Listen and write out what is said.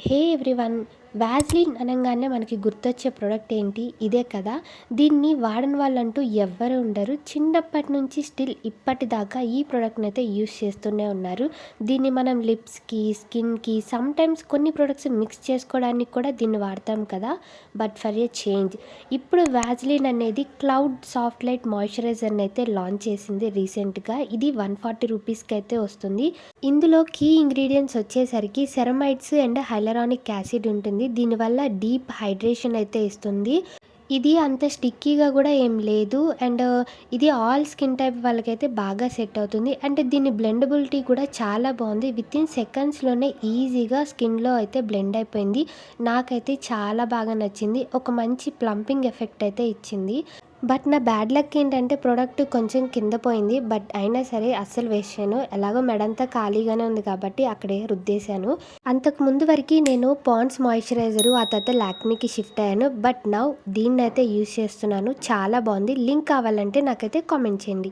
హే everyone! Vaseline అనంగానే మనకి గుర్తొచ్చే ప్రొడక్ట్ ఏంటి? ఇదే కదా! దీన్ని వాడని వాళ్ళంటూ ఎవ్వరు ఉండరు. చిన్నప్పటి నుంచి స్టిల్ ఇప్పటిదాకా ఈ ప్రొడక్ట్‌నైతే యూజ్ చేస్తూనే ఉన్నారు. దీన్ని మనం లిప్స్‌కి, స్కిన్‌కి సమ్‌టైమ్స్ కొన్ని ప్రొడక్ట్స్ మిక్స్ చేసుకోవడానికి కూడా దీన్ని వాడతాం కదా! బట్ ఫర్ ఎ చేంజ్ ఇప్పుడు వాజ్‌లిన్ అనేది క్లౌడ్ సాఫ్ట్ లైట్ మాయిశ్చరైజర్‌నైతే లాంచ్ చేసింది రీసెంట్‌గా. ఇది 140 రూపీస్‌కైతే వస్తుంది. ఇందులో కీ ఇంగ్రీడియెంట్స్ వచ్చేసరికి సెరమైడ్స్ అండ్ హైలరానిక్ యాసిడ్ ఉంటుంది. దీనివల్ల డీప్ హైడ్రేషన్ అయితే ఇస్తుంది. ఇది అంత స్టిక్కీగా కూడా ఏం లేదు. అండ్ ఇది ఆల్ స్కిన్ టైప్ వాళ్ళకైతే బాగా సెట్ అవుతుంది. అండ్ దీని బ్లెండబిలిటీ కూడా చాలా బాగుంది. వితిన్ సెకండ్స్‌లోనే ఈజీగా స్కిన్‌లో అయితే బ్లెండ్ అయిపోయింది. నాకైతే చాలా బాగా నచ్చింది. ఒక మంచి ప్లంపింగ్ ఎఫెక్ట్ అయితే ఇచ్చింది. బట్ నా బ్యాడ్ లక్ ఏంటంటే ప్రొడక్ట్ కొంచెం కింద పోయింది. బట్ అయినా సరే అస్సలు వేస్ట్ చేయను. ఎలాగో మెడంతా ఖాళీగానే ఉంది కాబట్టి అక్కడే రుద్దేశాను. అంతకు ముందు వరకి నేను పాండ్స్ మాయిశ్చరైజరు ఆ తర్వాత లాక్మీకి షిఫ్ట్ అయ్యాను. బట్ నౌ దీన్నైతే యూజ్ చేస్తున్నాను. చాలా బాగుంది. లింక్ కావాలంటే నాకైతే కామెంట్ చేయండి.